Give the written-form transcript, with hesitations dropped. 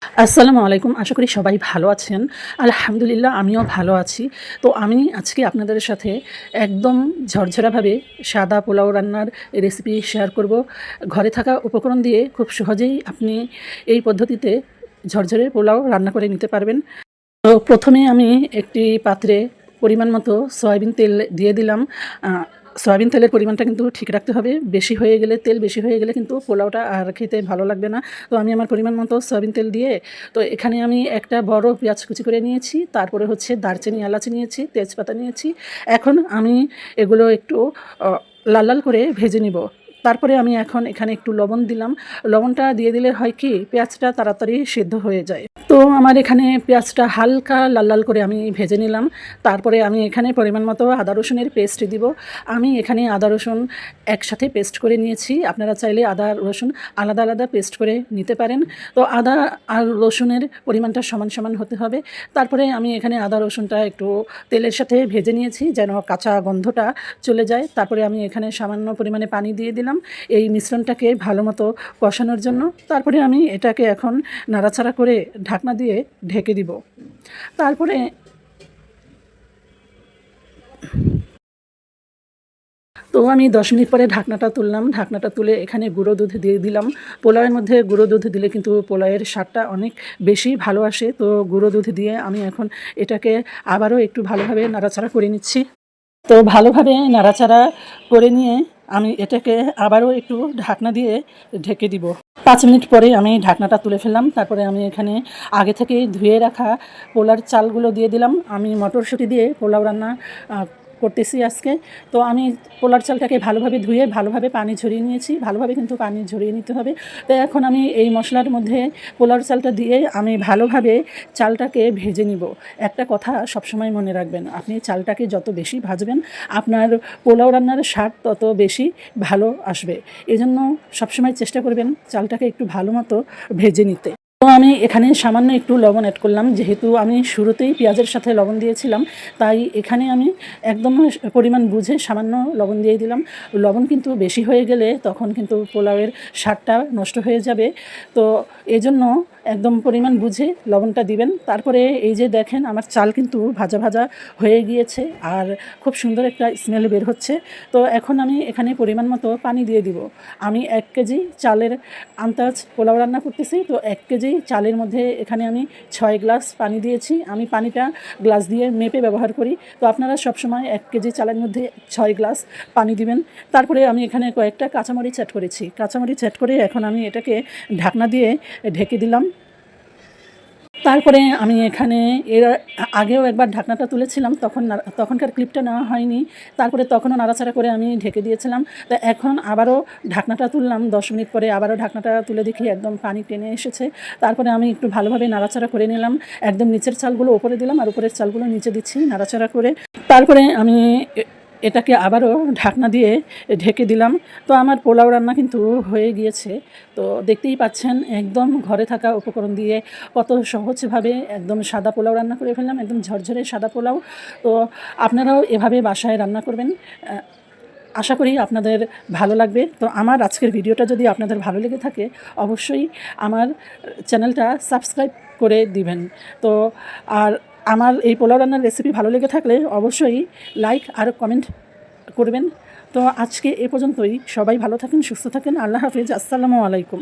আসসালামু আলাইকুম। আশা করি সবাই ভালো আছেন। আলহামদুলিল্লাহ আমিও ভালো আছি। তো আমি আজকে আপনাদের সাথে একদম ঝরঝরাভাবে সাদা পোলাও রান্নার রেসিপি শেয়ার করব। ঘরে থাকা উপকরণ দিয়ে খুব সহজেই আপনি এই পদ্ধতিতে ঝরঝরে পোলাও রান্না করে নিতে পারবেন। তো প্রথমে আমি একটি পাত্রে পরিমাণ মতো সয়াবিন তেল দিয়ে দিলাম। আ সয়াবিন তেলের পরিমাণটা কিন্তু ঠিক রাখতে হবে। তেল বেশি হয়ে গেলে কিন্তু পোলাওটা আর খেতে ভালো লাগবে না। তো আমি আমার পরিমাণ মতো সয়াবিন তেল দিয়ে তো এখানে আমি একটা বড় পেঁয়াজ কুচি করে নিয়েছি। তারপরে হচ্ছে দারচিনি, এলাচ নিয়েছি, তেজপাতা নিয়েছি। এখন আমি এগুলো একটু অ লাল, লাল করে ভেজে নিব। তারপরে আমি এখন এখানে একটু লবণ দিলাম। লবণটা দিয়ে দিলে হয় কি পেঁয়াজটা তাড়াতাড়ি সেদ্ধ হয়ে যায়। তো আমার এখানে পেঁয়াজটা হালকা লাল লাল করে আমি ভেজে নিলাম। তারপরে আমি এখানে পরিমাণ মতো আদা রসুনের পেস্ট দিব। আমি এখানে আদা রসুন একসাথে পেস্ট করে নিয়েছি। আপনারা চাইলে আদা রসুন আলাদা আলাদা পেস্ট করে নিতে পারেন। তো আদা আর রসুনের পরিমাণটা সমান সমান হতে হবে। তারপরে আমি এখানে আদা রসুনটা একটু তেলের সাথে ভেজে নিয়েছি যেন কাঁচা গন্ধটা চলে যায়। তারপরে আমি এখানে সামান্য পরিমাণে পানি দিয়ে দিলাম এই মিশ্রণটাকে ভালো মতো কষানোর জন্য। তারপরে আমি এটাকে এখন নাড়াচাড়া করে ঢাকনা দিয়ে ঢেকে দিব। তারপরে তো আমি 10 মিনিট পরে ঢাকনাটা তুললাম। ঢাকনাটা তুলে এখানে গুঁড়ো দুধ দিয়ে দিলাম। পোলাওয়ের মধ্যে গুঁড়ো দুধ দিলে কিন্তু পোলাওয়ের স্বাদটা অনেক বেশি ভালো আসে। তো গুঁড়ো দুধ দিয়ে আমি এখন এটাকে আবারও একটু ভালোভাবে নাড়াচাড়া করে নিচ্ছি। তো ভালোভাবে নাড়াচাড়া করে নিয়ে আমি এটাকে আবারও একটু ঢাকনা দিয়ে ঢেকে দিব। 5 মিনিট পরে আমি ঢাকনাটা তুলে ফেললাম। তারপরে আমি এখানে আগে থেকেই ধুয়ে রাখা পোলার চালগুলো দিয়ে দিলাম। আমি মটরশুঁটি দিয়ে পোলাও রান্না করতেছি আজকে। তো আমি পোলার চালটাকে ভালোভাবে ধুয়ে ভালোভাবে পানি ঝরিয়ে নিয়েছি। ভালোভাবে কিন্তু পানি ঝরিয়ে নিতে হবে। তো এখন আমি এই মশলার মধ্যে পোলার চালটা দিয়ে আমি ভালোভাবে চালটাকে ভেজে নিব। একটা কথা সবসময় মনে রাখবেন, আপনি চালটাকে যত বেশি ভাজবেন আপনার পোলাও রান্নার স্বাদ তত বেশি ভালো আসবে। এজন্য সবসময় চেষ্টা করবেন চালটাকে একটু ভালো মতো ভেজে নিতে। তো আমি এখানে সামান্য একটু লবণ অ্যাড করলাম। যেহেতু আমি শুরুতেই পেঁয়াজের সাথে লবণ দিয়েছিলাম, তাই এখানে আমি একদম পরিমাণ বুঝে সামান্য লবণ দিয়ে দিলাম। লবণ কিন্তু বেশি হয়ে গেলে তখন কিন্তু পোলাওয়ের স্বাদটা নষ্ট হয়ে যাবে। তো এজন্য একদম পরিমাণ বুঝে লবণটা দিবেন। তারপরে এই যে দেখেন আমার চাল কিন্তু ভাজা ভাজা হয়ে গিয়েছে আর খুব সুন্দর একটা স্মেল বের হচ্ছে। তো এখন আমি এখানে পরিমাণ মতো পানি দিয়ে দিব। আমি 1 কেজি চালের আন্দাজ পোলাও রান্না করতেছি। তো 1 কেজি চালের মধ্যে এখানে আমি 6 গ্লাস পানি দিয়েছি। আমি পানিটা গ্লাস দিয়ে মেপে ব্যবহার করি। তো আপনারা সবসময় 1 কেজি চালের মধ্যে 6 গ্লাস পানি দিবেন। তারপরে আমি এখানে কয়েকটা কাঁচামরিচ অ্যাড করেছি। কাঁচামরিচ অ্যাড করে এখন আমি এটাকে ঢাকনা দিয়ে ঢেকে দিলাম। তারপরে আমি এখানে এর আগেও একবার ঢাকনাটা তুলেছিলাম, তখনকার ক্লিপটা নেওয়া হয়নি। তারপরে তখনও নাড়াচাড়া করে আমি ঢেকে দিয়েছিলাম। তো এখন আবারও ঢাকনাটা তুললাম। 10 মিনিট পরে আবারও ঢাকনাটা তুলে দেখি একদম পানি টেনে এসেছে। তারপরে আমি একটু ভালোভাবে নাড়াচাড়া করে নিলাম। একদম নিচের চালগুলো ওপরে দিলাম আর উপরের চালগুলো নিচে দিচ্ছি নাড়াচাড়া করে। তারপরে আমি এটাকে আবারও ঢাকনা দিয়ে ঢেকে দিলাম। তো আমার পোলাও রান্না কিন্তু হয়ে গিয়েছে। তো দেখতেই পাচ্ছেন একদম ঘরে থাকা উপকরণ দিয়ে কত সহজভাবে একদম সাদা পোলাও রান্না করে ফেললাম, একদম ঝরঝরে সাদা পোলাও। তো আপনারাও এভাবে বাসায় রান্না করবেন। আশা করি আপনাদের ভালো লাগবে। তো আমার আজকের ভিডিওটা যদি আপনাদের ভালো লেগে থাকে অবশ্যই আমার চ্যানেলটা সাবস্ক্রাইব করে দিবেন। তো আর আমার এই পোলাও রান্নার রেসিপি ভালো লেগে থাকলে অবশ্যই লাইক আর কমেন্ট করবেন। তো আজকে এ পর্যন্তই। সবাই ভালো থাকেন, সুস্থ থাকেন। আল্লাহ হাফিজ। আসসালামু আলাইকুম।